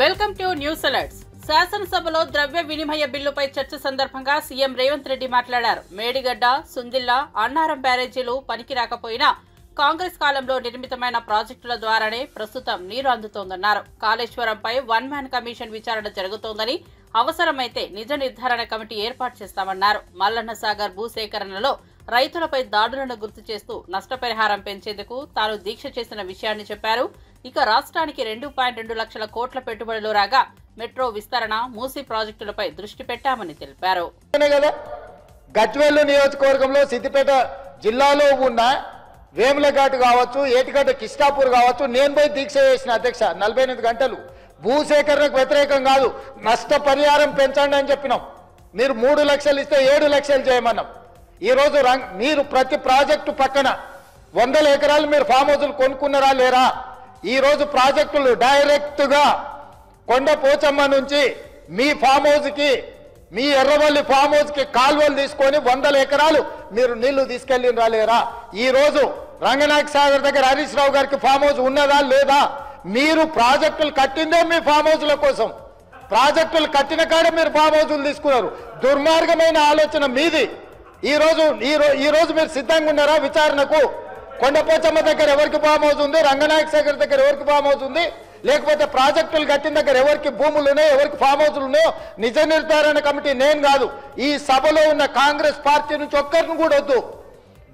Welcome to news alerts. శాసనసభలో ద్రవ్య వినిమయ బిల్లుపై చర్చ సందర్భంగా సీఎం రేవంత్ రెడ్డి మాట్లాడారు. మేడిగడ్డ, సుందిల్లా, అన్నారం బ్యారేజీలు పనికి రాకపోయినా కాంగ్రెస్ కాలంలో నిర్మితమైన ప్రాజెక్టుల ద్వారానే ప్రస్తుతం నీరు అందుతోందన్నారు. కాళేశ్వరంపై వన్ మ్యాన్ కమిషన్ విచారణ జరుగుతోందని, అవసరమైతే నిజ నిర్ధారణ కమిటీ ఏర్పాటు చేస్తామన్నారు. మల్లన్న సాగర్ భూసేకరణలో రైతులపై దాడులను గుర్తు చేస్తూ నష్టపరిహారం పెంచేందుకు తాను దీక్ష చేసిన విషయాన్ని చెప్పారు. ఇక రాష్ట్రానికి 2.2 లక్షల కోట్ల పెట్టుబడులు రాగా మెట్రో విస్తరణ, మూసీ ప్రాజెక్టులపై దృష్టి పెట్టామని తెలిపారు. గజ్వేల్ నియోజకవర్గంలో సిద్దిపేట జిల్లాలో ఉన్న వేములఘాట్ కావచ్చు, ఏటిగడ్డ కిష్టాపూర్ కావచ్చు, నేను పోయి దీక్ష చేసిన అధ్యక్ష 48 గంటలు. భూసేకరణకు వ్యతిరేకం కాదు, నష్టపరిహారం పెంచండి అని చెప్పినాం. మీరు 3 లక్షలు ఇస్తే 7 లక్షలు చేయమన్నాం. ఈరోజు మీరు ప్రతి ప్రాజెక్టు పక్కన 100 ఎకరాలు మీరు ఫామ్ హౌజులు కొనుక్కున్నారా లేరా? ఈరోజు ప్రాజెక్టులు డైరెక్ట్ గా కొండ పోచమ్మ నుంచి మీ ఫామ్ హౌస్ కి, మీ ఎర్రవల్లి ఫామ్ హౌస్ కి కాల్వలు తీసుకొని 100 ఎకరాలు మీరు నీళ్లు తీసుకెళ్ళి రాలేరా? ఈ రోజు రంగనాయక సాగర్ దగ్గర హరీష్ రావు గారికి ఫామ్ హౌస్ ఉన్నదా లేదా? మీరు ప్రాజెక్టులు కట్టిందే మీ ఫామ్ హౌస్ల కోసం. ప్రాజెక్టులు కట్టిన కాడ మీరు ఫామ్ హౌస్లు తీసుకున్నారు. దుర్మార్గమైన ఆలోచన మీది. ఈ రోజు మీరు సిద్ధంగా ఉన్నారా విచారణకు? కొండపోచమ్మ దగ్గర ఎవరికి ఫామ్ హౌస్ ఉంది, రంగనాయక సాగర్ దగ్గర ఎవరికి ఫామ్ హౌస్ ఉంది, లేకపోతే ప్రాజెక్టులు కట్టిన దగ్గర ఎవరికి భూములు ఉన్నాయో, ఎవరికి ఫామ్ హౌస్లు ఉన్నాయో నిజ నిర్ధారణ కమిటీ నేను కాదు, ఈ సభలో ఉన్న కాంగ్రెస్ పార్టీ నుంచి ఒక్కరిని కూడా వద్దు.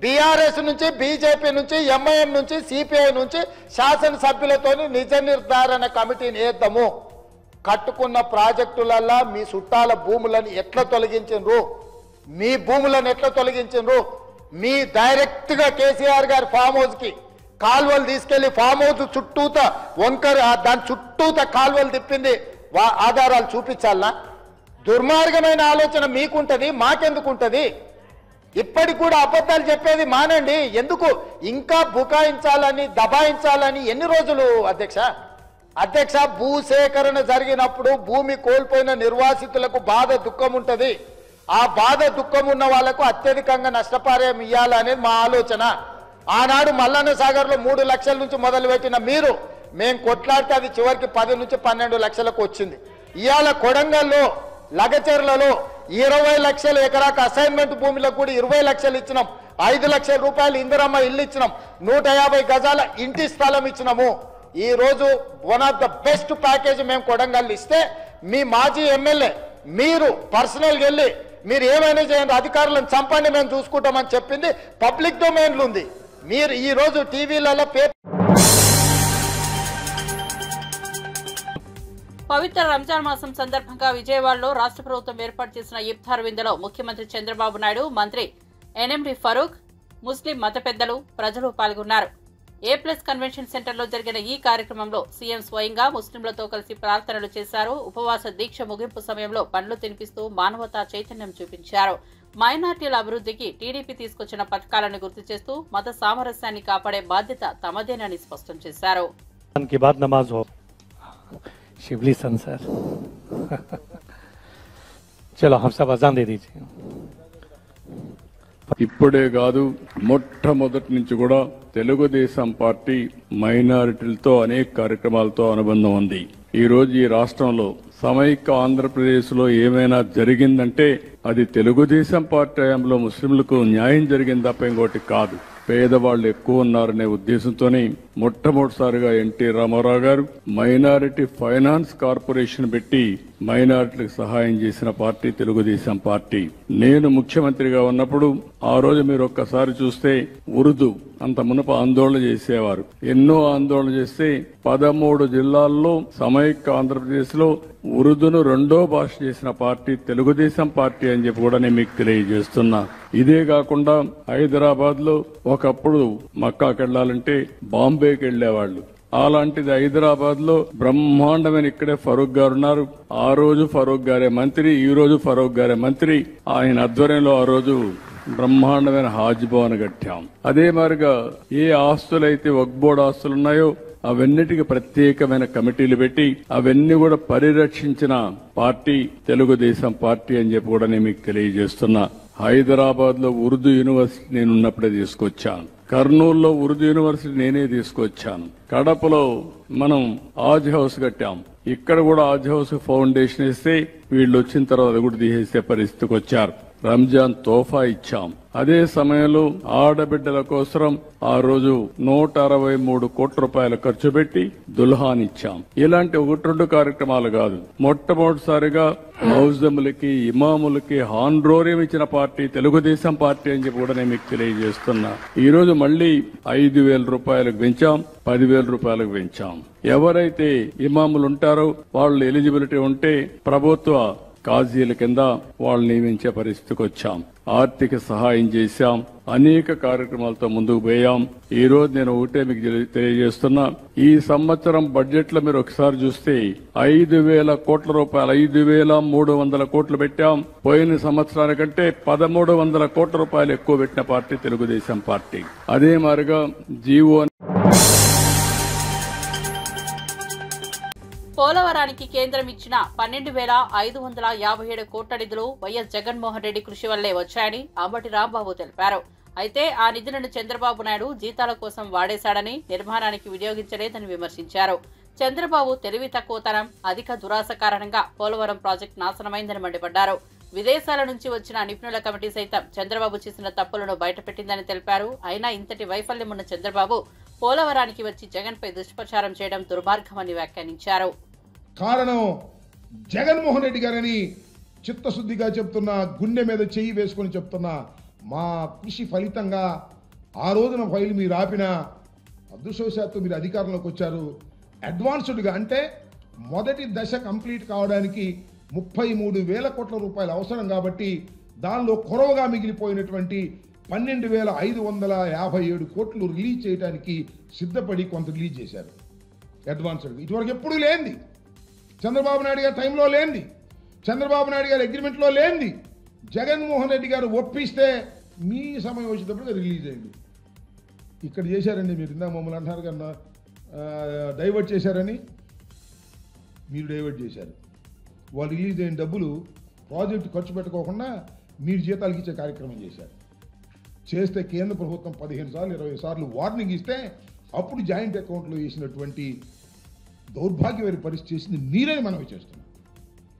బీఆర్ఎస్ నుంచి, బీజేపీ నుంచి, ఎంఐఎం నుంచి, సిపిఐ నుంచి శాసనసభ్యులతో నిజ నిర్ధారణ కమిటీని వేద్దాము. కట్టుకున్న ప్రాజెక్టులల్లా మీ చుట్టాల భూములను ఎట్లా తొలగించరు, మీ భూములను ఎట్లా తొలగించరు? మీ డైరెక్ట్ గా కేసీఆర్ గారి ఫామ్ హౌస్ కి కాల్వలు తీసుకెళ్లి ఫామ్ హౌస్ చుట్టూత వంకర, దాని చుట్టూత కాల్వలు తిప్పింది ఆధారాలు చూపించాలనా? దుర్మార్గమైన ఆలోచన మీకుంటది, మాకెందుకుంటది? ఇప్పటికి కూడా అబద్ధాలు చెప్పేది మానండి. ఎందుకు ఇంకా బుకాయించాలని, దబాయించాలని? ఎన్ని రోజులు అధ్యక్ష భూసేకరణ జరిగినప్పుడు భూమి కోల్పోయిన నిర్వాసితులకు బాధ, దుఃఖం ఉంటది. ఆ బాధ, దుఃఖం ఉన్న వాళ్లకు అత్యధికంగా నష్టపరిహారం ఇవ్వాలనేది మా ఆలోచన. ఆనాడు మల్లన్న సాగర్ లో 3 లక్షల నుంచి మొదలుపెట్టిన మీరు, మేము కొట్లాడితే అది చివరికి 10 నుంచి 12 లక్షలకు వచ్చింది. ఇవాళ కొడంగల్లో, లగచెర్లలో 20 లక్షల ఎకరాకు అసైన్మెంట్ భూమిలో కూడా 20 లక్షలు ఇచ్చినాం. 5 లక్షల రూపాయలు ఇందిరమ్మ ఇల్లు ఇచ్చినాం. 150 గజాల ఇంటి స్థలం ఇచ్చినాము. ఈ రోజు one of the best package మేము కొడంగల్ ఇస్తే, మీ మాజీ ఎమ్మెల్యే మీరు పర్సనల్గా వెళ్ళి మీరు ఏమైనా చేయండి, అధికారులను చంపండి, మేము చూసుకుంటామని చెప్పింది పబ్లిక్ డొమైన్లు ఉంది. మీరు ఈ రోజు టీవీలలో పవిత్ర రంజాన్ మాసం సందర్భంగా విజయవాడలో రాష్ట్ర ప్రభుత్వం ఏర్పాటు చేసిన ఇఫ్తార్ విందులో ముఖ్యమంత్రి చంద్రబాబు నాయుడు, మంత్రి ఎన్ఎండి ఫరూక్, ముస్లిం మత పెద్దలు, ప్రజలు పాల్గొన్నారు. A+ కన్వెన్షన్ సెంటర్లో జరిగిన ఈ కార్యక్రమంలో సీఎం స్వయంగా ముస్లింలతో కలిసి ప్రార్థనలు చేశారు. ఉపవాస దీక్ష ముగింపు సమయంలో పండ్లు తినిపిస్తూ మానవతా చైతన్యం చూపించారు. మైనార్టీల అభివృద్ధికి టీడీపీ తీసుకొచ్చిన పథకాలను గుర్తు చేస్తూ మత సామరస్యాన్ని కాపాడే బాధ్యత తమదేనని స్పష్టం చేశారు. ఇప్పుడే కాదు, మొట్టమొదటి నుంచి కూడా తెలుగుదేశం పార్టీ మైనారిటీలతో అనేక కార్యక్రమాలతో అనుబంధం ఉంది. ఈ రోజు ఈ రాష్ట్రంలో సమైక్య ఆంధ్రప్రదేశ్ లో ఏమైనా జరిగిందంటే అది తెలుగుదేశం పార్టీ హయాంలో ముస్లింలకు న్యాయం జరిగింది తప్ప ఇంకోటి కాదు. పేదవాళ్లు ఎక్కువ ఉన్నారనే ఉద్దేశంతోనే మొట్టమొదటిసారిగా ఎన్టీ రామారావు గారు మైనారిటీ ఫైనాన్స్ కార్పొరేషన్ పెట్టి మైనారిటీలకు సహాయం చేసిన పార్టీ తెలుగుదేశం పార్టీ. నేను ముఖ్యమంత్రిగా ఉన్నప్పుడు ఆ రోజు మీరు ఒక్కసారి చూస్తే ఉర్దూ అంత మునుపు ఆందోళన చేసేవారు. ఎన్నో ఆందోళన చేస్తే 13 జిల్లాల్లో సమైక్య ఆంధ్రప్రదేశ్ లో ఉర్దూను 2వ భాష చేసిన పార్టీ తెలుగుదేశం పార్టీ అని చెప్పి కూడా నేను మీకు తెలియజేస్తున్నా. ఇదే కాకుండా హైదరాబాద్ లో ఒకప్పుడు మక్కాకి వెళ్లాలంటే బాంబేకి వెళ్లేవాళ్లు. అలాంటిది హైదరాబాద్ లో బ్రహ్మాండమైన ఇక్కడే ఫరూక్ గారు ఉన్నారు. ఆ రోజు ఫరూక్ గారే మంత్రి, ఈ రోజు ఫరూక్ గారే మంత్రి. ఆయన ఆధ్వర్యంలో ఆ రోజు బ్రహ్మాండమైన హాజ్ భవన్ కట్టాం. అదే మాదిరిగా ఏ ఆస్తులైతే వక్ఫ్ బోర్డు ఆస్తులు ఉన్నాయో అవన్నిటికీ ప్రత్యేకమైన కమిటీలు పెట్టి అవన్నీ కూడా పరిరక్షించిన పార్టీ తెలుగుదేశం పార్టీ అని చెప్పి కూడా నేను మీకు తెలియజేస్తున్నా. హైదరాబాద్ లో ఉర్దూ యూనివర్సిటీ నేను ఉన్నప్పుడే తీసుకొచ్చాను. కర్నూలులో ఉర్దూ యూనివర్సిటీ నేనే తీసుకొచ్చాను. కడపలో మనం ఆజ్ హౌస్ కట్టాం. ఇక్కడ కూడా ఆజ్ హౌస్ ఫౌండేషన్ ఇస్తే వీళ్ళు వచ్చిన తర్వాత అది కూడా తీసేసే పరిస్థితికి వచ్చారు. రంజాన్ తోఫా ఇచ్చాం. అదే సమయంలో ఆడబిడ్డల కోసం ఆ రోజు 163 కోట్ల రూపాయలు ఖర్చు పెట్టి దుల్హాన్ ఇచ్చాం. ఇలాంటి 1-2 కార్యక్రమాలు కాదు. మొట్టమొదటిసారిగా మౌజములకి ఇమాములకి హాన్రోరియం ఇచ్చిన పార్టీ తెలుగుదేశం పార్టీ అని చెప్పి కూడా నేను మీకు తెలియజేస్తున్నా. ఈ రోజు మళ్లీ 5,000 రూపాయలకు పెంచాం, 10,000 రూపాయలకు పెంచాం. ఎవరైతే ఇమాములు ఉంటారో వాళ్ళు ఎలిజిబిలిటీ ఉంటే ప్రభుత్వ కాజీల కింద వాళ్ళు నియమించే పరిస్థితికి వచ్చాం. ఆర్థిక సహాయం చేశాం. అనేక కార్యక్రమాలతో ముందుకు పోయాం. ఈ రోజు నేను ఒకటే మీకు తెలియజేస్తున్నా, ఈ సంవత్సరం బడ్జెట్ లో మీరు ఒకసారి చూస్తే 5,000 కోట్ల రూపాయలు, 5,300 కోట్లు పెట్టాం. పోయిన సంవత్సరానికంటే 1,300 కోట్ల రూపాయలు ఎక్కువ పెట్టిన పార్టీ తెలుగుదేశం పార్టీ. అదే మాదిరిగా జీవో పోలవరానికి కేంద్రం ఇచ్చిన 12,557 కోట్ల నిధులు వైఎస్ జగన్మోహన్ రెడ్డి కృషి వల్లే వచ్చాయని అంబటి రాంబాబు తెలిపారు. అయితే ఆ నిధులను చంద్రబాబు నాయుడు జీతాల కోసం వాడేశాడని, నిర్మాణానికి వినియోగించలేదని విమర్శించారు. చంద్రబాబు తెలివి తక్కువతనం, అధిక దురాశ కారణంగా పోలవరం ప్రాజెక్టు నాశనమైందని మండిపడ్డారు. విదేశాల నుంచి వచ్చిన నిపుణుల కమిటీ సైతం చంద్రబాబు చేసిన తప్పులను బయటపెట్టిందని తెలిపారు. అయినా ఇంతటి వైఫల్యం ఉన్న చంద్రబాబు పోలవరానికి వచ్చి జగన్పై దుష్ప్రచారం చేయడం దుర్మార్గమని వ్యాఖ్యానించారు. కారణం జగన్మోహన్ రెడ్డి గారని చిత్తశుద్ధిగా చెప్తున్నా, గుండె మీద చెయ్యి వేసుకొని చెప్తున్నా. మా కృషి ఫలితంగా ఆ రోజున ఫైల్ మీరు ఆపిన అదృష్టవశాత్తు మీరు అధికారంలోకి వచ్చారు. అడ్వాన్స్డ్గా అంటే మొదటి దశ కంప్లీట్ కావడానికి 33,000 కోట్ల రూపాయలు అవసరం కాబట్టి దానిలో కొరవగా మిగిలిపోయినటువంటి 12,557 కోట్లు రిలీజ్ చేయడానికి సిద్ధపడి కొంత రిలీజ్ చేశారు అడ్వాన్స్డ్గా. ఇటువరకు ఎప్పుడూ లేనిది, చంద్రబాబు నాయుడు గారి టైంలో లేనిది, చంద్రబాబు నాయుడు గారి అగ్రిమెంట్లో లేనిది జగన్మోహన్ రెడ్డి గారు ఒప్పిస్తే మీ సమయం వచ్చేటప్పుడు రిలీజ్ అయింది. ఇక్కడ చేశారండి మీరు. ఇందా మమ్మల్ని అంటున్నారు కన్నా డైవర్ట్ చేశారని. మీరు డైవర్ట్ చేశారు. వాళ్ళు రిలీజ్ అయిన డబ్బులు ప్రాజెక్టు ఖర్చు పెట్టుకోకుండా మీరు జీతాలకు ఇచ్చే కార్యక్రమం చేశారు. చేస్తే కేంద్ర ప్రభుత్వం 15 సార్లు 20 సార్లు వార్నింగ్ ఇస్తే అప్పుడు జాయింట్ అకౌంట్లో వేసినటువంటి దౌర్భాగ్యమైన పరిస్థితి చేసింది మీరని మనవి చేస్తున్నాం.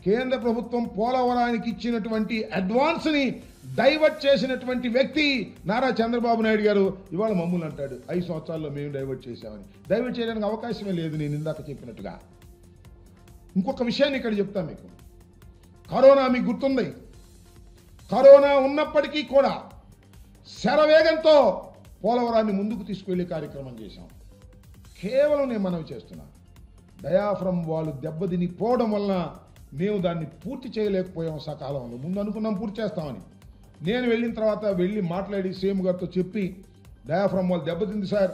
కేంద్ర ప్రభుత్వం పోలవరానికి ఇచ్చినటువంటి అడ్వాన్స్ని డైవర్ట్ చేసినటువంటి వ్యక్తి నారా చంద్రబాబు నాయుడు గారు. ఇవాళ మమ్మల్ని అంటాడు 5 సంవత్సరాల్లో మేము డైవర్ట్ చేశామని. డైవర్ట్ చేయడానికి అవకాశమే లేదు. నేను ఇందాక చెప్పినట్టుగా ఇంకొక విషయాన్ని ఇక్కడ చెప్తాను మీకు. కరోనా మీకు గుర్తుంది. కరోనా ఉన్నప్పటికీ కూడా శరవేగంతో పోలవరాన్ని ముందుకు తీసుకువెళ్లే కార్యక్రమం చేశాం. కేవలం నేను మనవి చేస్తున్నా, డయాఫ్రమ్ వాళ్ళు దెబ్బతిని పోవడం వలన మేము దాన్ని పూర్తి చేయలేకపోయాం సకాలంలో. ముందు అనుకున్నాం పూర్తి చేస్తామని. నేను వెళ్ళిన తర్వాత వెళ్ళి మాట్లాడి సీఎం గారితో చెప్పి, డయాఫ్రమ్ వాళ్ళు దెబ్బతింది సార్,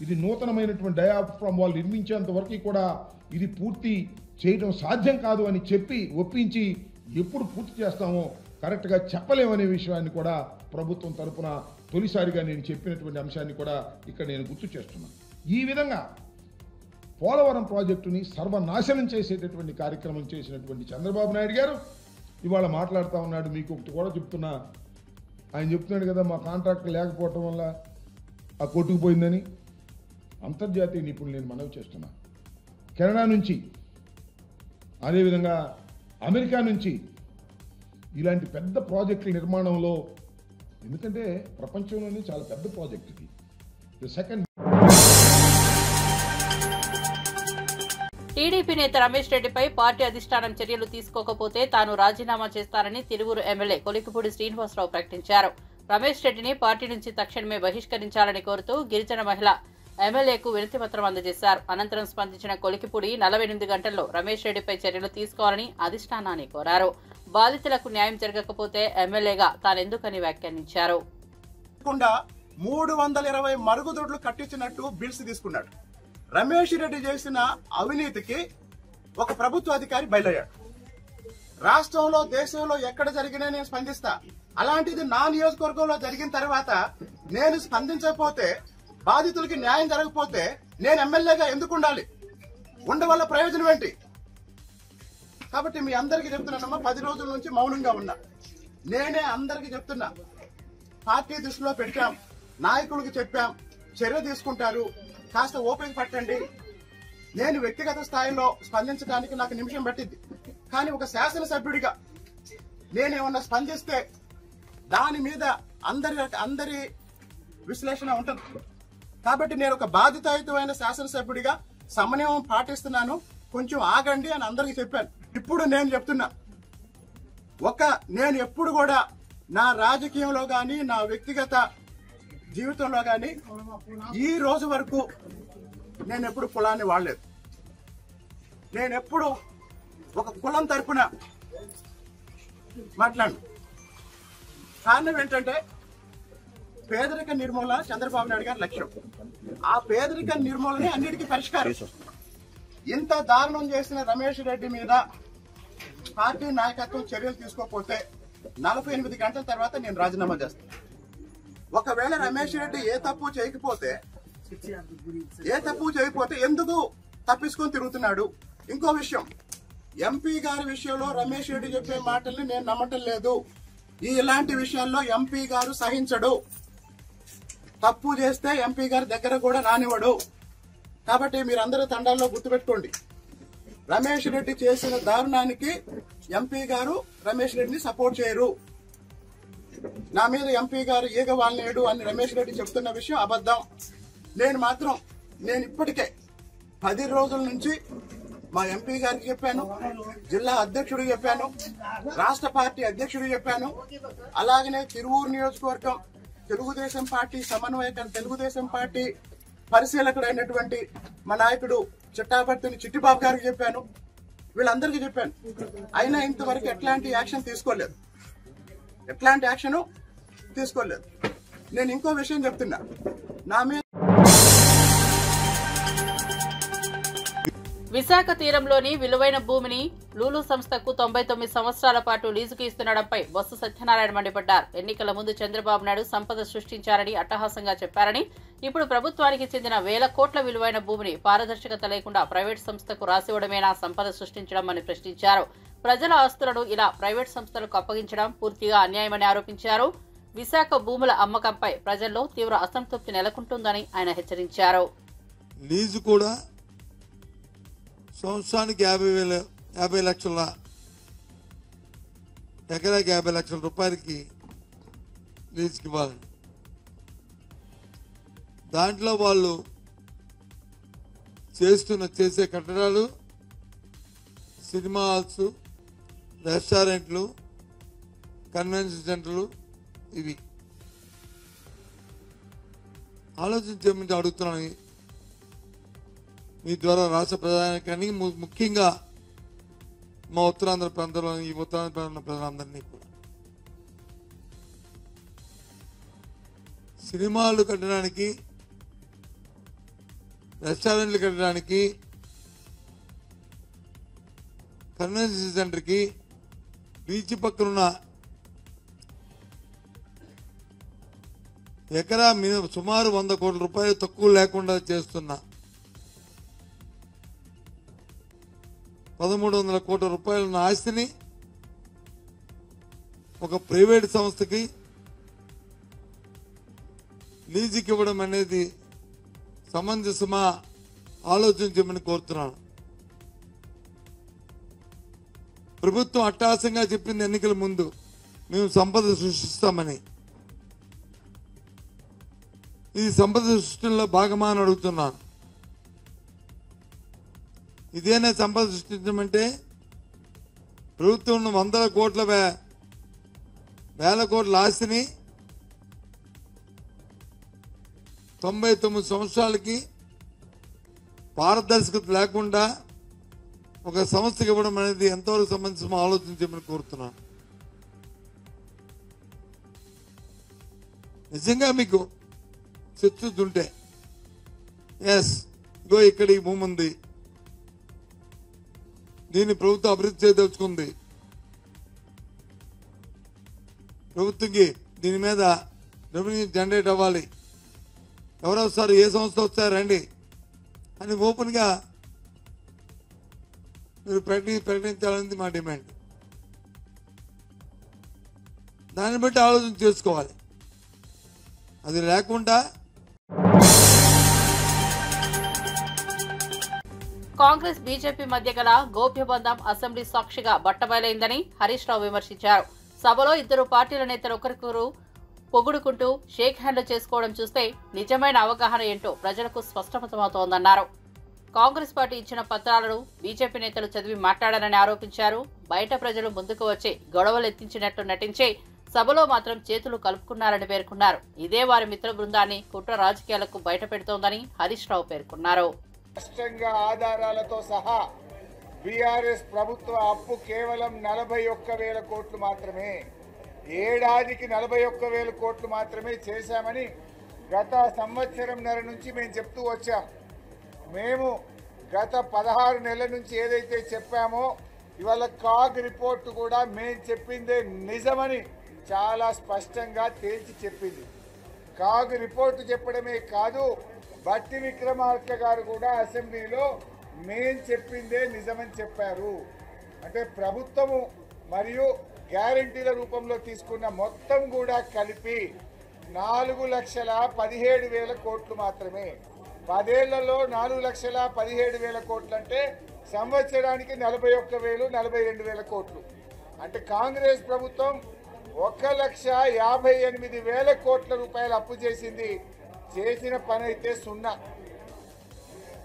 ఇది నూతనమైనటువంటి డయాఫ్రమ్ వాళ్ళు నిర్మించేంత వరకు కూడా ఇది పూర్తి చేయడం సాధ్యం కాదు అని చెప్పి ఒప్పించి ఎప్పుడు పూర్తి చేస్తామో కరెక్ట్గా చెప్పలేమనే విషయాన్ని కూడా ప్రభుత్వం తరపున తొలిసారిగా నేను చెప్పినటువంటి అంశాన్ని కూడా ఇక్కడ నేను గుర్తు చేస్తున్నాను. ఈ విధంగా పోలవరం ప్రాజెక్టుని సర్వనాశనం చేసేటటువంటి కార్యక్రమం చేసినటువంటి చంద్రబాబు నాయుడు గారు ఇవాళ మాట్లాడుతూ ఉన్నాడు. మీకు ఒకటి కూడా చెప్తున్నా, ఆయన చెప్తున్నాడు కదా మా కాంట్రాక్ట్ లేకపోవటం వల్ల ఆ కొట్టుకుపోయిందని. అంతర్జాతీయ నిపుణులు నేను మనవి చేస్తున్నా. కెనడా నుంచి, అదేవిధంగా అమెరికా నుంచి ఇలాంటి పెద్ద ప్రాజెక్టుల నిర్మాణంలో, ఎందుకంటే ప్రపంచంలోనే చాలా పెద్ద ప్రాజెక్ట్ ఇది. సెకండ్ టీడీపీ నేత రమేష్ రెడ్డిపై పార్టీ అధిష్టానం చర్యలు తీసుకోకపోతే తాను రాజీనామా చేస్తానని తిరువూరు ఎమ్మెల్యే కొలికిపూడి శ్రీనివాసరావు ప్రకటించారు. రమేష్ రెడ్డిని పార్టీ నుంచి తక్షణమే బహిష్కరించాలని కోరుతూ గిరిజన మహిళ ఎమ్మెల్యేకు వినతిపత్రం అందజేశారు. అనంతరం స్పందించిన కొలికిపూడి 48 గంటల్లో రమేష్ రెడ్డిపై చర్యలు తీసుకోవాలని అధిష్టానాన్ని కోరారు. బాధితులకు న్యాయం జరగకపోతే ఎమ్మెల్యేగా తానెందుకని వ్యాఖ్యానించారు. 320 మరుగుదొడ్లు కట్టించినట్టు బిల్స్ తీసుకున్నాడు. రమేష్ రెడ్డి చేసిన అవినీతికి ఒక ప్రభుత్వ అధికారి బయలయ్యాడు. రాష్ట్రంలో, దేశంలో ఎక్కడ జరిగినా నేను స్పందిస్తా. అలాంటిది నా నియోజకవర్గంలో జరిగిన తర్వాత నేను స్పందించకపోతే, బాధితులకి న్యాయం జరగకపోతే నేను ఎమ్మెల్యేగా ఎందుకు ఉండాలి? ఉండవల్ల ప్రయోజనం ఏంటి? కాబట్టి మీ అందరికీ చెప్తున్నానమ్మా, 10 రోజుల నుంచి మౌనంగా ఉన్నా. నేనే అందరికీ చెప్తున్నా, పార్టీ దృష్టిలో పెట్టాం. నాయకులకు చెప్పాం, చర్య తీసుకుంటారు, కాస్త ఓపిక పట్టండి. నేను వ్యక్తిగత స్థాయిలో స్పందించడానికి నాకు నిమిషం పట్టింది. కానీ ఒక శాసనసభ్యుడిగా నేనేమన్నా స్పందిస్తే దాని మీద అందరి విశ్లేషణ ఉంటుంది. కాబట్టి నేను ఒక బాధ్యతాయుతమైన శాసనసభ్యుడిగా సమన్వయం పాటిస్తున్నాను, కొంచెం ఆగండి అని అందరికీ చెప్పాను. ఇప్పుడు నేను చెప్తున్నా, నేను ఎప్పుడు కూడా నా రాజకీయంలో గాని నా వ్యక్తిగత జీవితంలో గాని ఈ రోజు వరకు నేను ఎప్పుడు కులాన్ని వాడలేదు. నేను ఎప్పుడు ఒక కులం తరపున మాట్లాడు. కారణం ఏంటంటే పేదరిక నిర్మూలన చంద్రబాబు నాయుడు గారి లక్ష్యం. ఆ పేదరిక నిర్మూలనే అన్నిటికీ పరిష్కారం. ఇంత దారుణం చేసిన రమేష్ రెడ్డి మీద పార్టీ నాయకత్వం చర్యలు తీసుకోకపోతే 48 గంటల తర్వాత నేను రాజీనామా చేస్తాను. ఒకవేళ రమేష్ రెడ్డి ఏ తప్పు చేయకపోతే ఎందుకు తప్పించుకొని తిరుగుతున్నాడు? ఇంకో విషయం, ఎంపీ గారి విషయంలో రమేష్ రెడ్డి చెప్పే మాటల్ని నేను నమ్మటం లేదు. ఇలాంటి విషయాల్లో ఎంపీ గారు సహించడు. తప్పు చేస్తే ఎంపీ గారి దగ్గర కూడా రానివ్వడు. కాబట్టి మీరందరూ తండాల్లో గుర్తుపెట్టుకోండి, రమేష్ రెడ్డి చేసిన దారుణానికి ఎంపీ గారు రమేష్ రెడ్డిని సపోర్ట్ చేయరు. నా మీద ఎంపీ గారు ఈగ వాల్నేడు అని రమేష్ రెడ్డి చెప్తున్న విషయం అబద్ధం. నేను ఇప్పటికే 10 రోజుల నుంచి మా ఎంపీ గారికి చెప్పాను, జిల్లా అధ్యక్షుడికి చెప్పాను, రాష్ట్ర పార్టీ అధ్యక్షుడికి చెప్పాను. అలాగనే తిరువూరు నియోజకవర్గం తెలుగుదేశం పార్టీ సమన్వయకర్త, తెలుగుదేశం పార్టీ పరిశీలకుడైనటువంటి మా నాయకుడు చిట్టాపర్తిని చిట్టిబాబు గారికి చెప్పాను. వీళ్ళందరికీ చెప్పాను. అయినా ఇంతవరకు ఎట్లాంటి యాక్షన్ తీసుకోలేదు. నేను ఇంకో విషయం చెప్తున్నా, నా మీద విశాఖ తీరంలోని విలువైన భూమిని లూలు సంస్థకు 99 సంవత్సరాల పాటు లీజుకు ఇస్తుండడంపై బొత్స సత్యనారాయణ మండిపడ్డారు. ఎన్నికల ముందు చంద్రబాబు నాయుడు సంపద సృష్టించారని అట్టహాసంగా చెప్పారని, ఇప్పుడు ప్రభుత్వానికి చెందిన వేల కోట్ల విలువైన భూమిని పారదర్శకత లేకుండా ప్రైవేట్ సంస్థకు రాసివ్వడమేనా సంపద సృష్టించడం అని ప్రశ్నించారు. ప్రజల ఆస్తులను ఇలా ప్రైవేట్ సంస్థలకు అప్పగించడం పూర్తిగా అన్యాయమని ఆరోపించారు. విశాఖ భూముల అమ్మకంపై ప్రజల్లో తీవ్ర అసంతృప్తి నెలకొంటుందని ఆయన హెచ్చరించారు. లీజు కూడా సంవత్సరానికి 50 లక్షల, ఎకరాకి 50 లక్షల రూపాయలకి లీజుకి ఇవ్వాలండి. దాంట్లో వాళ్ళు చేసే కట్టడాలు, సినిమా హాల్స్, రెస్టారెంట్లు, కన్వెన్షన్ సెంటర్లు, ఇవి ఆలోచించమని అడుగుతున్నాను. మీ ద్వారా రాష్ట్ర ప్రజానికాన్ని, ముఖ్యంగా మా ఉత్తరాంధ్ర ప్రాంతంలో ఈ ఉత్తరాంధ్ర ప్రాంత ప్రజలందరినీ కూడా సినిమాలు కట్టడానికి, రెస్టారెంట్లు కట్టడానికి, కన్వెన్షన్ సెంటర్కి, బీచ్ పక్కనున్న ఎకరా సుమారు 100 కోట్ల రూపాయలు తక్కువ లేకుండా చేస్తున్న 1300 కోట్ల రూపాయల ఆస్తిని ఒక ప్రైవేట్ సంస్థకి లీజుకి ఇవ్వడం అనేది సమంజసమా ఆలోచించమని కోరుతున్నాను. ప్రభుత్వం అట్టహాసంగా చెప్పింది ఎన్నికల ముందు, మేము సంపద సృష్టిస్తామని. ఇది సంపద సృష్టిలో భాగమా అని అడుగుతున్నాను. ఇదేనా సంపద సృష్టించమంటే? ప్రభుత్వం 100 కోట్ల వేల కోట్ల ఆస్తిని 99 సంవత్సరాలకి పారదర్శకత లేకుండా ఒక సంస్థకి ఇవ్వడం అనేది ఎంతవరకు సంబంధించి ఆలోచించమని కోరుతున్నాను. నిజంగా మీకు చిత్తశుద్ధి ఉంటే, ఎస్ ఇగో ఇక్కడ ఈ భూమి ఉంది, దీన్ని ప్రభుత్వం అభివృద్ధి చేయదలుచుకుంది, ప్రభుత్వంకి దీని మీద రెవెన్యూ జనరేట్ అవ్వాలి, ఎవరు వస్తారు, ఏ సంస్థ వస్తారు రండి అని ఓపెన్గా మీరు ప్రకటించాలనేది మా డిమాండ్. దాన్ని బట్టి ఆలోచన చేసుకోవాలి. అది లేకుండా కాంగ్రెస్ బీజేపీ మధ్య గల గోప్యబంధం అసెంబ్లీ సాక్షిగా బట్టబయలైందని హరీష్ రావు విమర్శించారు. సభలో ఇద్దరు పార్టీల నేతలు ఒకరికొకరు పొగుడుకుంటూ షేక్ హ్యాండ్లు చేసుకోవడం చూస్తే నిజమైన అవగాహన ఏంటో ప్రజలకు స్పష్టమవుతోందన్నారు. కాంగ్రెస్ పార్టీ ఇచ్చిన పత్రాలను బీజేపీ నేతలు చదివి మాట్లాడారని ఆరోపించారు. బయట ప్రజలు ముందుకు వచ్చి గొడవలెత్తించినట్లు నటించే సభలో మాత్రం చేతులు కలుపుకున్నారని పేర్కొన్నారు. ఇదే వారి మిత్ర బృందాన్ని కుట్ర రాజకీయాలకు బయటపెడుతోందని హరీష్ రావు పేర్కొన్నారు. స్పష్టంగా ఆధారాలతో సహా బీఆర్ఎస్ ప్రభుత్వ అప్పు కేవలం 41,000 కోట్లు మాత్రమే, ఏడాదికి 41,000 కోట్లు మాత్రమే చేశామని గత సంవత్సరంన్నర నుంచి మేము చెప్తూ వచ్చాం. మేము గత 16 నెలల నుంచి ఏదైతే చెప్పామో ఇవాళ కాగ్ రిపోర్టు కూడా మేము చెప్పిందే నిజమని చాలా స్పష్టంగా తేల్చి చెప్పింది. కాగ్ రిపోర్టు చెప్పడమే కాదు, బట్టి విక్రమార్క గారు కూడా అసెంబ్లీలో మేం చెప్పిందే నిజమని చెప్పారు. అంటే ప్రభుత్వము మరియు గ్యారంటీల రూపంలో తీసుకున్న మొత్తం కూడా కలిపి 4,17,000 కోట్లు మాత్రమే. 10 ఏళ్లలో 4,17,000 కోట్లు అంటే సంవత్సరానికి 41,000, 42,000 కోట్లు. అంటే కాంగ్రెస్ ప్రభుత్వం 1,58,000 కోట్ల రూపాయలు అప్పు చేసింది. చేసిన పని అయితే సున్నా.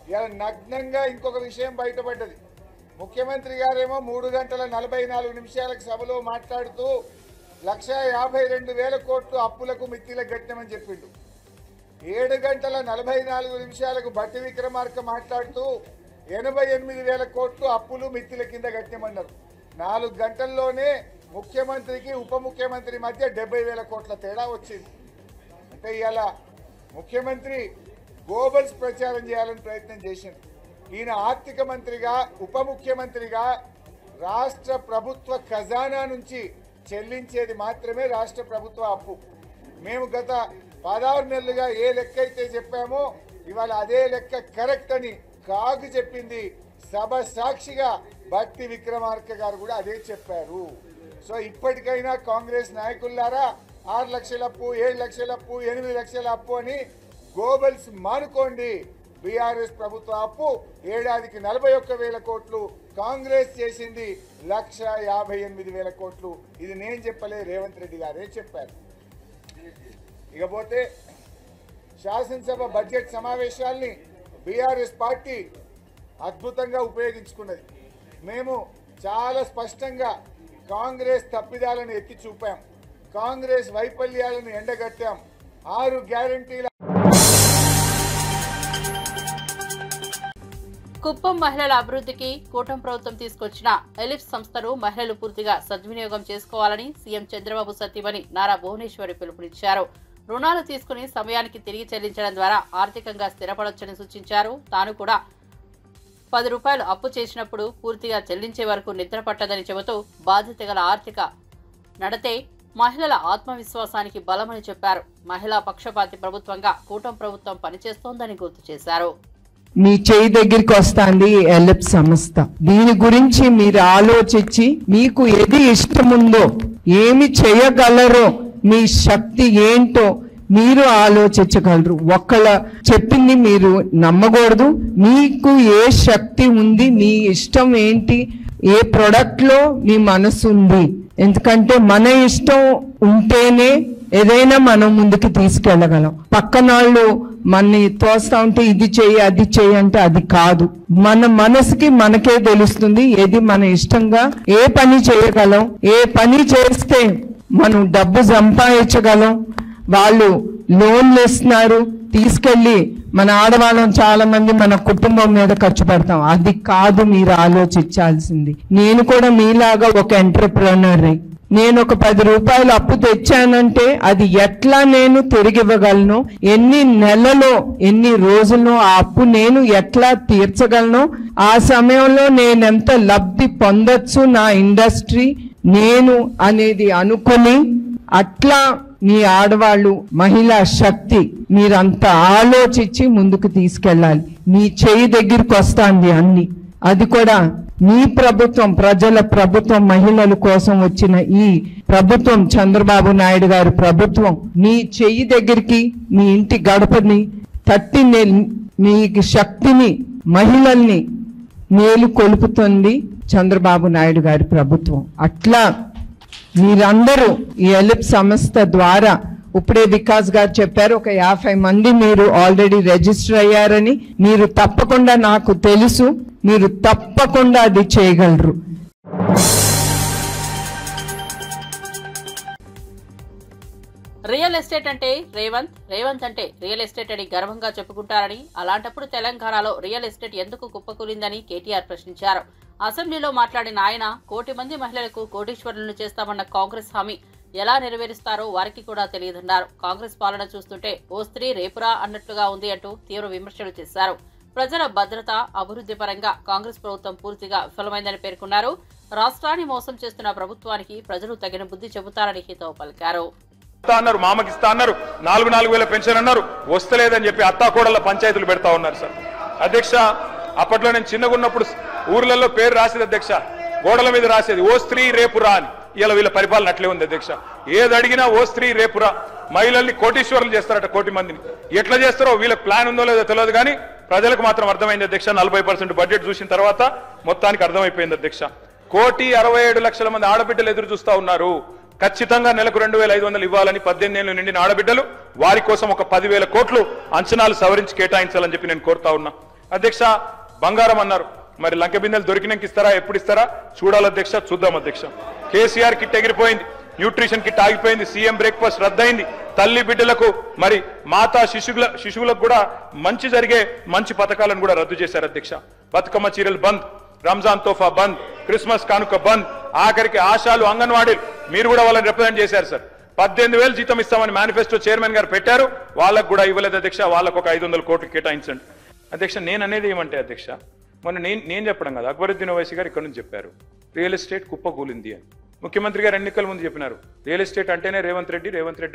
ఇలా నగ్నంగా ఇంకొక విషయం బయటపడ్డది. ముఖ్యమంత్రి గారేమో 3 గంటల 44 నిమిషాలకు సభలో మాట్లాడుతూ 1,52,000 కోట్లు అప్పులకు మిత్తిలకు కట్టినామని చెప్పిండు. 7 గంటల 44 నిమిషాలకు బట్టి విక్రమార్క మాట్లాడుతూ 88,000 కోట్లు అప్పులు మిత్తిల కింద కట్టినామన్నారు. 4 గంటల్లోనే ముఖ్యమంత్రికి ఉప ముఖ్యమంత్రి మధ్య 70,000 కోట్ల తేడా వచ్చింది. అంటే ఇలా ముఖ్యమంత్రి గోబల్స్ ప్రచారం చేయాలని ప్రయత్నం చేసింది. ఈయన ఆర్థిక మంత్రిగా ఉప ముఖ్యమంత్రిగా రాష్ట్ర ప్రభుత్వ ఖజానా నుంచి చెల్లించేది మాత్రమే రాష్ట్ర ప్రభుత్వ అప్పు. మేము గత 16 నెలలుగా ఏ లెక్క అయితే చెప్పామో ఇవాళ అదే లెక్క కరెక్ట్ అని కాగు చెప్పింది. సభ సాక్షిగా బట్టి విక్రమార్క గారు కూడా అదే చెప్పారు. సో ఇప్పటికైనా కాంగ్రెస్ నాయకులారా 6 లక్షల అప్పు, 7 లక్షల అప్పు, 8 లక్షల అప్పు అని గోబల్స్ మానుకోండి. బీఆర్ఎస్ ప్రభుత్వ అప్పు ఏడాదికి 41,000 కోట్లు, కాంగ్రెస్ చేసింది 1,58,000 కోట్లు. ఇది నేను చెప్పలే, రేవంత్ రెడ్డి గారే చెప్పారు. ఇకపోతే శాసనసభ బడ్జెట్ సమావేశాల్ని బీఆర్ఎస్ పార్టీ అద్భుతంగా ఉపయోగించుకున్నది. మేము చాలా స్పష్టంగా కాంగ్రెస్ తప్పిదాలను ఎత్తి చూపాం, కాంగ్రెస్ వైఫల్యాలను ఎండగట్టాం. 6 గ్యారంటీల కుప్పం మహిళల అభివృద్ధికి కూటమి ప్రభుత్వం తీసుకొచ్చిన ఎలిప్స్ సంస్థను మహిళలు పూర్తిగా సద్వినియోగం చేసుకోవాలని సీఎం చంద్రబాబు సతీమణి నారా భువనేశ్వరి పిలుపునిచ్చారు. రుణాలు తీసుకుని సమయానికి తిరిగి చెల్లించడం ద్వారా ఆర్థికంగా స్థిరపడొచ్చని సూచించారు. తాను కూడా 10 రూపాయలు అప్పు చేసినప్పుడు పూర్తిగా చెల్లించే వరకు నిద్ర పట్టదని చెబుతూ బాధ్యత గల ఆర్థిక నడతే మహిళల ఆత్మవిశ్వాసానికి బలమని చెప్పారు. మహిళా పక్షపాతి ప్రభుత్వంగా కూటమి ప్రభుత్వం పనిచేస్తోందని గుర్తు చేశారు. మీ చేయి దగ్గరికి వస్తుంది ఎలిప్స్ సంస్థ. దీని గురించి మీరు ఆలోచించి మీకు ఏది ఇష్టముందో, ఏమి చేయగలరో, మీ శక్తి ఏంటో మీరు ఆలోచించగలరు. ఒక్కళ్ళ చెప్పింది మీరు నమ్మకూడదు. మీకు ఏ శక్తి ఉంది, మీ ఇష్టం ఏంటి, ఏ ప్రొడక్ట్ లో మీ మనసు ఉంది. ఎందుకంటే మన ఇష్టం ఉంటేనే ఏదైనా మనం ముందుకు తీసుకెళ్ళగలం. పక్కన వాళ్ళు మనని తోస్తా ఉంటే ఇది చెయ్యి అది చెయ్యి అంటే అది కాదు. మన మనసుకి మనకే తెలుస్తుంది ఏది మన ఇష్టంగా ఏ పని చేయగలం, ఏ పని చేస్తే మనం డబ్బు సంపాదించగలం. వాళ్ళు లోన్లు ఇస్తున్నారు, తీసుకెళ్లి మన ఆడవాళ్ళం చాలా మంది మన కుటుంబం మీద ఖర్చు పెడతాం. అది కాదు మీరు ఆలోచించాల్సింది. నేను కూడా మీలాగా ఒక ఎంటర్ప్రెన్యూర్. నేను ఒక 10 రూపాయలు అప్పు తెచ్చానంటే అది ఎట్లా నేను తిరిగి ఇవ్వగలను, ఎన్ని నెలలో ఎన్ని రోజుల్లో ఆ అప్పు నేను ఎట్లా తీర్చగలను, ఆ సమయంలో నేనెంత లబ్ధి పొందొచ్చు నా ఇండస్ట్రీ నేను అనేది అనుకుని అట్లా మీ ఆడవాళ్ళు మహిళా శక్తి మీరంతా ఆలోచించి ముందుకు తీసుకెళ్ళాలి. మీ చేయి దగ్గరికి వస్తుంది అన్ని. అది కూడా మీ ప్రభుత్వం, ప్రజల ప్రభుత్వం, మహిళల కోసం వచ్చిన ఈ ప్రభుత్వం, చంద్రబాబు నాయుడు గారి ప్రభుత్వం మీ చెయ్యి దగ్గరికి, మీ ఇంటి గడపని తట్టి మీ శక్తిని, మహిళల్ని మేలు కొలుపుతుంది చంద్రబాబు నాయుడు గారి ప్రభుత్వం. అట్లా మీరందరూ ఈ ఎలిప్ సంస్థ ద్వారా, ఇప్పుడే వికాస్ గారు చెప్పారు, ఒక 50 మంది మీరు ఆల్రెడీ రిజిస్టర్ అయ్యారని. మీరు తప్పకుండా, నాకు తెలుసు, మీరు తప్పకుండా అది చేయగలరు. రియల్ ఎస్టేట్ అంటే రేవంత్ అంటే రియల్ ఎస్టేట్ అని గర్వంగా చెప్పుకుంటారని, అలాంటప్పుడు తెలంగాణలో రియల్ ఎస్టేట్ ఎందుకు కుప్పకూలిందని కేటీఆర్ ప్రశ్నించారు. అసెంబ్లీలో మాట్లాడిన ఆయన 1 కోటి మంది మహిళలకు కోటీశ్వరులను చేస్తామన్న కాంగ్రెస్ హామీ ఎలా నెరవేరుస్తారో వారికి కూడా తెలియదన్నారు. కాంగ్రెస్ పాలన చూస్తుంటే ఓ స్త్రీ రేపురా అన్నట్లుగా ఉంది అంటూ తీవ్ర విమర్శలు చేశారు. ప్రజల భద్రత, అభివృద్ధి పరంగా కాంగ్రెస్ ప్రభుత్వం పూర్తిగా విఫలమైందని పేర్కొన్నారు. రాష్ట్రాన్ని మోసం చేస్తున్న ప్రభుత్వానికి ప్రజలు తగిన బుద్ధి చెబుతారని హితవు పలికారు. అన్నారు, మామకిస్తా అన్నారు, 4,000 పెన్షన్ అన్నారు, వస్తలేదని చెప్పి అత్తాకోడళ్ళ పంచాయతీలు పెడతా ఉన్నారు సార్. అధ్యక్ష, అప్పట్లో నేను చిన్నగా ఉన్నప్పుడు ఊర్లలో పేరు రాసేది అధ్యక్ష, గోడల మీద రాసేది ఓ స్త్రీ రేపురా అని. ఇలా వీళ్ళ పరిపాలన అట్లే ఉంది అధ్యక్ష. ఏది అడిగినా ఓ స్త్రీ రేపురా. మహిళల్ని కోటీశ్వరులు చేస్తారట, 1 కోటి మందిని. ఎట్లా చేస్తారో వీళ్ళకి ప్లాన్ ఉందో లేదో తెలియదు, కానీ ప్రజలకు మాత్రం అర్థమైంది అధ్యక్ష. 40% బడ్జెట్ చూసిన తర్వాత మొత్తానికి అర్థమైపోయింది అధ్యక్ష. 1,67,00,000 మంది ఆడబిడ్డలు ఎదురు చూస్తా ఉన్నారు. ఖచ్చితంగా నెలకు 2,500 ఇవ్వాలని 18 ఏళ్లు నిండిన ఆడబిడ్డలు, వారి కోసం ఒక 10,000 కోట్లు అంచనాలు సవరించి కేటాయించాలని చెప్పి నేను కోరుతా ఉన్నా అధ్యక్ష. బంగారం అన్నారు, మరి లంక బిందెలు దొరికినాక ఇస్తారా, ఎప్పుడు ఇస్తారా చూడాలి అధ్యక్ష, చూద్దాం అధ్యక్ష. కేసీఆర్ కిట్ ఎగిరిపోయింది, న్యూట్రిషన్ కిట్ ఆగిపోయింది, సీఎం బ్రేక్ఫాస్ట్ రద్దయింది. తల్లి బిడ్డలకు, మరి మాతా శిశువులకు కూడా మంచి జరిగే మంచి పథకాలను కూడా రద్దు చేశారు అధ్యక్ష. బతుకమ్మ చీరలు బంద్, రంజాన్ తోఫా బంద్, క్రిస్మస్ కానుక బంద్, ఆఖరికి ఆశాలు, అంగన్వాడీలు మీరు కూడా వాళ్ళని రిప్రజెంట్ చేశారు సార్. 18,000 జీతం ఇస్తామని మేనిఫెస్టో చైర్మన్ గారు పెట్టారు, వాళ్ళకు కూడా ఇవ్వలేదు అధ్యక్ష. వాళ్ళకు ఒక 500 కోట్లు కేటాయించండి అధ్యక్ష. నేను అనేది ఏమంటే అధ్యక్ష, మొన్న నేను చెప్పడం కదా, అక్బరుద్దీన్ ఓవైసీ గారు ఇక్కడ నుంచి చెప్పారు రియల్ ఎస్టేట్ కుప్పకూలింది అని. ముఖ్యమంత్రి గారు ఎన్నికల ముందు చెప్పినారు రియల్ ఎస్టేట్ అంటేనే రేవంత్ రెడ్డి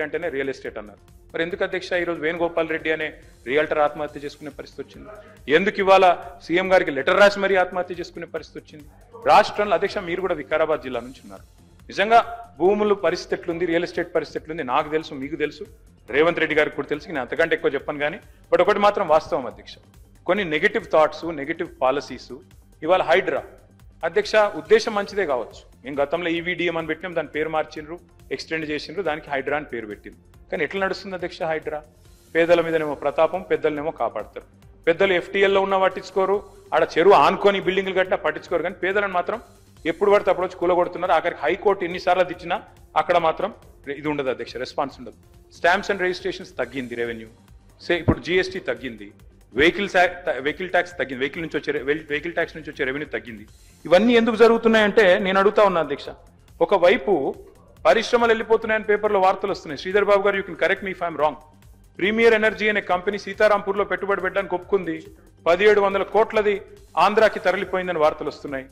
అంటేనే రియల్ ఎస్టేట్ అన్నారు. మరి ఎందుకు అధ్యక్ష ఈరోజు వేణుగోపాల్ రెడ్డి అనే రియల్టర్ ఆత్మహత్య చేసుకునే పరిస్థితి వచ్చింది? ఎందుకు ఇవాళ సీఎం గారికి లెటర్ రాసి మరీ ఆత్మహత్య చేసుకునే పరిస్థితి వచ్చింది? రాష్ట్రంలో అధ్యక్ష మీరు కూడా వికారాబాద్ జిల్లా నుంచి ఉన్నారు. నిజంగా భూముల పరిస్థితి ఎట్లుంది, రియల్ ఎస్టేట్ పరిస్థితి ఎట్లుంది నాకు తెలుసు, మీకు తెలుసు, రేవంత్ రెడ్డి గారికి కూడా తెలుసు. నేను అంతకంటే ఎక్కువ చెప్పను కానీ, బట్ ఒకటి మాత్రం వాస్తవం అధ్యక్ష, కొన్ని నెగిటివ్ థాట్స్, నెగిటివ్ పాలసీస్ ఇవాళ హైడ్రా అధ్యక్ష ఉద్దేశం మంచిదే కావచ్చు. మేము గతంలో ఈవీడిఎం అని పెట్టినాం, దాని పేరు మార్చిండ్రు, ఎక్స్టెండ్ చేసిండ్రు, దానికి హైడ్రా అని పేరు పెట్టింది. కానీ ఎట్లా నడుస్తుంది అధ్యక్ష హైడ్రా? పేదల మీదనేమో ప్రతాపం, పెద్దలనేమో కాపాడతారు. పెద్దలు ఎఫ్టీఎల్లో ఉన్న పట్టించుకోరు, ఆడ చెరువు ఆనుకొని బిల్డింగ్లు కట్టినా పట్టించుకోరు, కానీ పేదలను మాత్రం ఎప్పుడు పడితే అప్పుడు వచ్చి కూలగొడుతున్నారు. ఆఖరికి హైకోర్టు ఎన్నిసార్లు తెచ్చినా అక్కడ మాత్రం ఇది ఉండదు అధ్యక్ష, రెస్పాన్స్ ఉండదు. స్టాంప్స్ అండ్ రిజిస్ట్రేషన్స్ తగ్గింది, రెవెన్యూ ఇప్పుడు జీఎస్టీ తగ్గింది, వెహికల్ ట్యాక్స్ తగ్గింది, వెహికల్ ట్యాక్స్ నుంచి వచ్చే రెవెన్యూ తగ్గింది. ఇవన్నీ ఎందుకు జరుగుతున్నాయంటే నేను అడుగుతా ఉన్నా అధ్యక్ష, ఒకవైపు పరిశ్రమలు వెళ్ళిపోతున్నాయని పేపర్లో వార్తలు వస్తున్నాయి. శ్రీధర్ బాబు గారు, you can correct me if I'm wrong. Premier energy అనే కంపెనీ సీతారాంపూర్లో పెట్టుబడి పెట్టడానికి ఒప్పుకుంది, 1,700 కోట్లది ఆంధ్రాకి తరలిపోయిందని వార్తలు వస్తున్నాయి.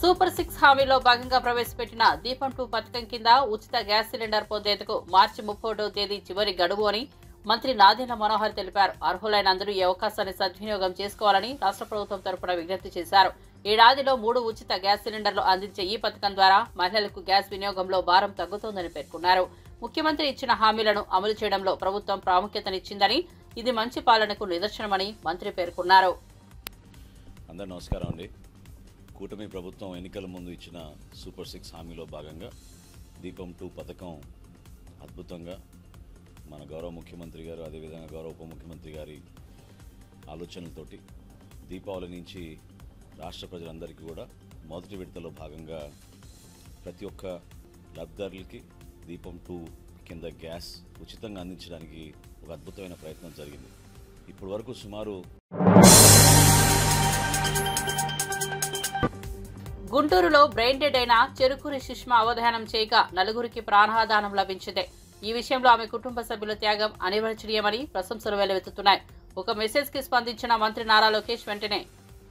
సూపర్ 6 హామీలో భాగంగా ప్రవేశపెట్టిన దీపం 2 పథకం కింద ఉచిత గ్యాస్ సిలిండర్ పొందేందుకు మార్చి 31వ తేదీ చివరి గడువు అని మంత్రి నాదెండ్ల మనోహర్ తెలిపారు. అర్హులైన అందరూ ఈ అవకాశాన్ని సద్వినియోగం చేసుకోవాలని రాష్ట్ర ప్రభుత్వం తరపున విజ్ఞప్తి చేశారు. ఏడాదిలో 3 ఉచిత గ్యాస్ సిలిండర్లు అందించే ఈ పథకం ద్వారా మహిళలకు గ్యాస్ వినియోగంలో భారం తగ్గుతోందని పేర్కొన్నారు. ముఖ్యమంత్రి ఇచ్చిన హామీలను అమలు చేయడంలో ప్రభుత్వం ప్రాముఖ్యతనిచ్చిందని, ఇది మంచి పాలనకు నిదర్శనమని మంత్రి పేర్కొన్నారు. అందరూ నమస్కారం అండి. కూటమి ప్రభుత్వం ఎన్నికల ముందు ఇచ్చిన సూపర్ 6 హామీలో భాగంగా దీపం 2 పథకం అద్భుతంగా మన గౌరవ ముఖ్యమంత్రి గారు, అదేవిధంగా గౌరవ ఉప ముఖ్యమంత్రి గారి ఆలోచనలతోటి దీపావళి నుంచి రాష్ట్ర ప్రజలందరికీ కూడా మొదటి విడతలో భాగంగా ప్రతి ఒక్క లబ్ధిదారులకి దీపం 2 కింద గ్యాస్ ఉచితంగా అందించడానికి ఒక అద్భుతమైన ప్రయత్నం జరిగింది. ఇప్పటి వరకు సుమారు గుంటూరులో బ్రెయిన్ డెడ్ అయిన చెరుకూరి సుష్మా అవధానం చేయగా 4గురికి ప్రాణాదానం లభించింది. ఈ విషయంలో ఆమె కుటుంబ సభ్యుల త్యాగం అనివార్యమని ప్రశంసలు వెల్లువెత్తుతున్నాయి. ఒక మెసేజ్ కి స్పందించిన మంత్రి నారా లోకేష్ వెంటనే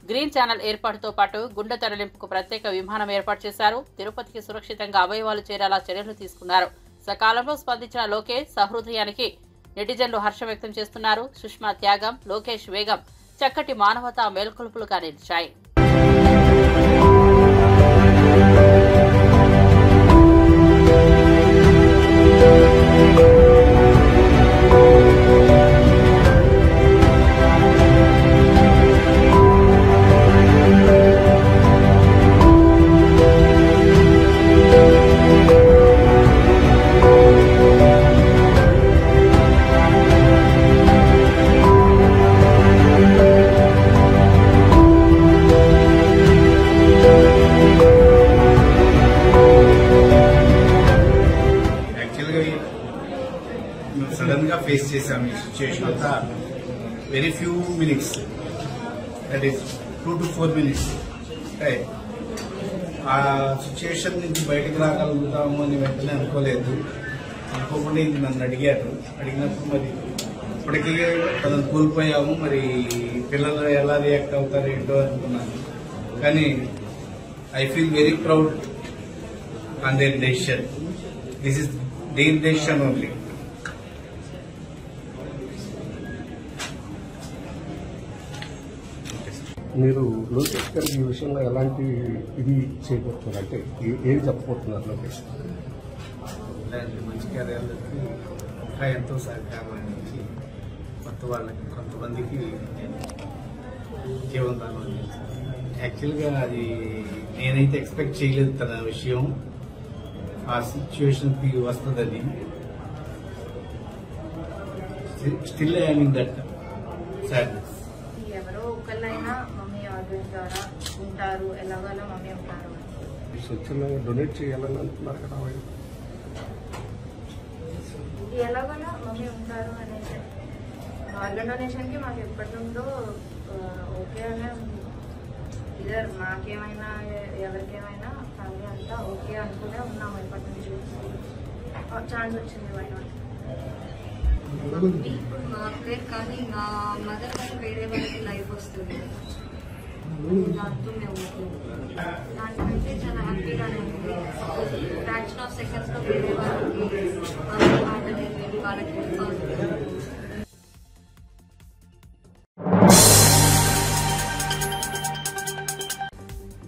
గ్రీన్ ఛానల్ ఏర్పాటుతో పాటు గుండె తరలింపుకు ప్రత్యేక విమానం ఏర్పాటు చేశారు. తిరుపతికి సురక్షితంగా అవయవాలు చేరేలా చర్యలు తీసుకున్నారు. సకాలంలో స్పందించిన లోకేష్ సహృదయానికి నెటిజన్లు హర్షం వ్యక్తం చేస్తున్నారు. సుష్మా త్యాగం, లోకేష్ వేగం చక్కటి మానవతా మేల్కొలుపులుగా నిలిచాయి. సడన్ గా ఫేస్ చేశాము ఈ సిచ్యుయేషన్ అంతా. Very few minutes, that is 2 to 4 minutes. ఆ సిచ్యుయేషన్ నుంచి బయటకు రాగలుగుతాము అని వెంటనే అనుకోలేదు. అనుకోకుండా ఇది నన్ను అడిగారు. అడిగినప్పుడు మరి ఇప్పటికీ తనను కోల్పోయాము, మరి పిల్లలు ఎలా రియాక్ట్ అవుతారు ఏంటో అనుకున్నాను. కానీ I feel very proud on their decision. This is their decision only. మీరు లోకేష్ గారికి ఈ విషయంలో ఎలాంటి ఇది చేయబోతున్నారు, అంటే ఏం చెప్పబోతున్నారు లోకేష్? ఇలాంటి మంచి కార్యాలకి ఇంకా ఎంతో సహకారం అందించి కొత్త వాళ్ళకి కొంతమందికి జీవనదానం అందించారు. యాక్చువల్గా అది నేనైతే ఎక్స్పెక్ట్ చేయలేదు తన విషయం ఆ సిచ్యువేషన్కి వస్తుందని. Still I mean that sadness. ఎవరో ఒకళ్ళైనా మమ్మీ ఆర్గన్ ద్వారా ఉంటారు, ఎలాగైనా మమ్మీ ఉంటారు. స్వచ్ఛందంగా డొనేట్ చేయాలని అంటున్నారు కదా, ఎలాగైనా మమ్మీ ఉంటారు అనేది ఆర్గన్ డొనేషన్కి మాకు ఎప్పటి నుండో ఓకే అనే ఉంది. ఇదర్ మాకేమైనా ఎవరికేమైనా ఫ్యామిలీ అంతా ఓకే అనుకునే ఉన్నాము ఎప్పటి నుంచి. ఛాన్స్ వచ్చింది వైనా ఇప్పుడు మా అక్కయ్య కానీ మా మదర్ కానీ వేరే వాళ్ళకి లైఫ్ వస్తుంది, దాంతో మేము దానికంటే చాలా హ్యాపీగానే ఉంది. ఫ్రాక్షన్ ఆఫ్ సెకండ్స్ లో వేరే వాళ్ళకి వెళ్ళి వాళ్ళకి హెల్ప్ అవుతుంది.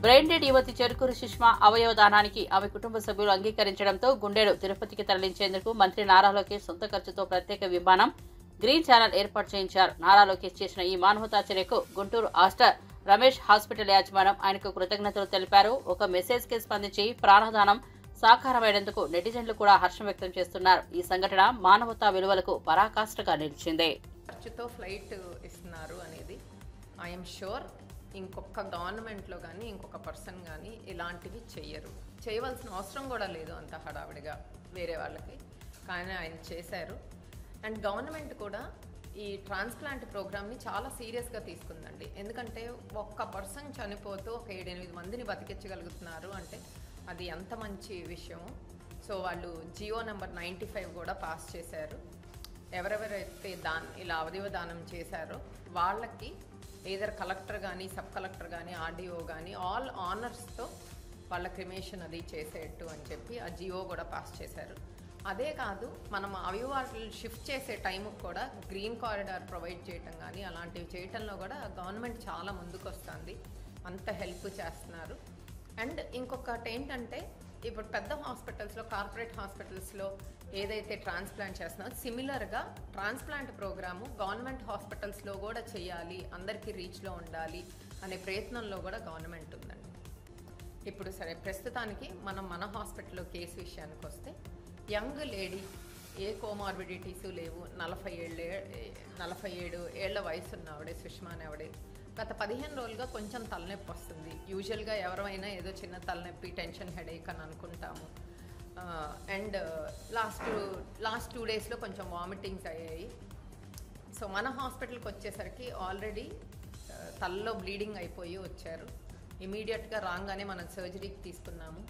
బ్రెయిన్ డెడ్ యువతి చెరుకూరు సుష్మా అవయవ దానానికి ఆమె కుటుంబ సభ్యులు అంగీకరించడంతో గుండెలు తిరుపతికి తరలించేందుకు మంత్రి నారా లోకేష్ సొంత ఖర్చుతో ప్రత్యేక విమానం గ్రీన్ ఛానల్ ఏర్పాటు చేయించారు. నారా లోకేష్ చేసిన ఈ మానవతా చర్యకు గుంటూరు ఆస్టర్ రమేష్ హాస్పిటల్ యాజమాన్యం ఆయనకు కృతజ్ఞతలు తెలిపారు. ఒక మెసేజ్ కి స్పందించి ప్రాణదానం సాకారమైనందుకు నెటిజన్లు కూడా హర్షం వ్యక్తం చేస్తున్నారు. ఈ సంఘటన మానవతా విలువలకు పరాకాష్ఠగా నిలిచింది. ఖర్చుతో ఫ్లైట్ ఇస్తున్నారు అనేది ఐఎమ్ షూర్ ఇంకొక గవర్నమెంట్లో కానీ ఇంకొక పర్సన్ కానీ ఇలాంటివి చేయవలసిన అవసరం కూడా లేదు అంత హడావిడిగా వేరే వాళ్ళకి. కానీ ఆయన చేశారు. అండ్ గవర్నమెంట్ కూడా ఈ ట్రాన్స్ప్లాంట్ ప్రోగ్రామ్ని చాలా సీరియస్గా తీసుకుందండి. ఎందుకంటే ఒక్క పర్సన్ చనిపోతూ ఒక 7-8 మందిని బతికించగలుగుతున్నారు అంటే అది ఎంత మంచి విషయం. సో వాళ్ళు జియో నెంబర్ 95 కూడా పాస్ చేశారు. ఎవరెవరైతే ఇలా అవయవ దానం చేశారో వాళ్ళకి ఏదర్ కలెక్టర్ కానీ సబ్ కలెక్టర్ కానీ ఆర్డీఓ కానీ ఆల్ ఆనర్స్తో వాళ్ళ క్రిమేషన్ అది చేసేట్టు అని చెప్పి ఆ జియో కూడా పాస్ చేశారు. అదే కాదు, మనం అవయవాలు షిఫ్ట్ చేసే టైంకి కూడా గ్రీన్ కారిడార్ ప్రొవైడ్ చేయటం కానీ అలాంటివి చేయటంలో కూడా గవర్నమెంట్ చాలా ముందుకు వస్తుంది. అంత హెల్ప్ చేస్తున్నారు. అండ్ ఇంకొకటి ఏంటంటే ఇప్పుడు పెద్ద హాస్పిటల్స్లో కార్పొరేట్ హాస్పిటల్స్లో ఏదైతే ట్రాన్స్ప్లాంట్ చేస్తున్నారో సిమిలర్గా ట్రాన్స్ప్లాంట్ ప్రోగ్రాము గవర్నమెంట్ హాస్పిటల్స్లో కూడా చేయాలి, అందరికీ రీచ్లో ఉండాలి అనే ప్రయత్నంలో కూడా గవర్నమెంట్ ఉందండి. ఇప్పుడు సరే ప్రస్తుతానికి మన హాస్పిటల్లో కేసు విషయానికి వస్తే యంగ్ లేడీ, ఏ కోమార్బిడిటీసు లేవు, 47 ఏళ్ల వయసు ఉన్న ఆవిడే సుష్మా అని ఆవిడే గత 15 రోజులుగా కొంచెం తలనొప్పి వస్తుంది. యూజువల్గా ఎవరైనా ఏదో చిన్న తలనొప్పి టెన్షన్ హెడేక్ అని అనుకుంటాము. అండ్ లాస్ట్ 2 డేస్లో కొంచెం వామిటింగ్స్ అయ్యాయి. సో మన హాస్పిటల్కి వచ్చేసరికి ఆల్రెడీ తలలో బ్లీడింగ్ అయిపోయి వచ్చారు. ఇమీడియట్గా రాగానే మనం సర్జరీకి తీసుకున్నాము.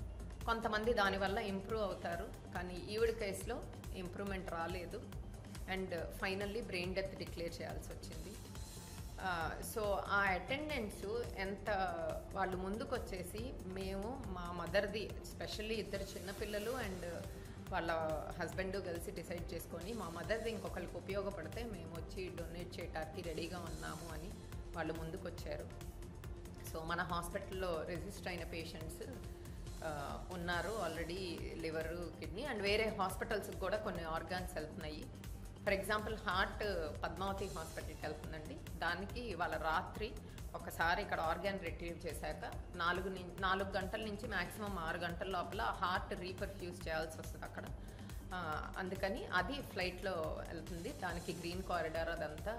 కొంతమంది దానివల్ల ఇంప్రూవ్ అవుతారు, కానీ ఈవిడ కేసులో ఇంప్రూవ్మెంట్ రాలేదు. And finally brain death declare చేయాల్సి వచ్చింది. సో ఆ అటెండెంట్స్ ఎంత వాళ్ళు ముందుకు వచ్చేసి మేము మా మదర్ది, ఎస్పెషల్లీ 2 చిన్నపిల్లలు అండ్ వాళ్ళ హస్బెండ్ కలిసి డిసైడ్ చేసుకొని మా మదర్ది ఇంకొకరికి ఉపయోగపడితే మేము వచ్చి డొనేట్ చేయడానికి రెడీగా ఉన్నాము అని వాళ్ళు ముందుకు వచ్చారు. సో మన హాస్పిటల్లో రిజిస్టర్ అయిన పేషెంట్స్ ఉన్నారు ఆల్రెడీ, లివర్, కిడ్నీ అండ్ వేరే హాస్పిటల్స్కి కూడా కొన్ని ఆర్గాన్స్ వెళ్తున్నాయి. ఫర్ ఎగ్జాంపుల్ హార్ట్ పద్మావతి హాస్పిటల్కి వెళ్తుందండి. దానికి వాళ్ళ రాత్రి ఒకసారి ఇక్కడ ఆర్గాన్ రిట్రీవ్ చేశాక 4 గంటల నుంచి మ్యాక్సిమం 6 గంటల లోపల హార్ట్ రీపర్ఫ్యూజ్ చేయాల్సి వస్తుంది అక్కడ. అందుకని అది ఫ్లైట్లో వెళ్తుంది. దానికి గ్రీన్ కారిడార్ అదంతా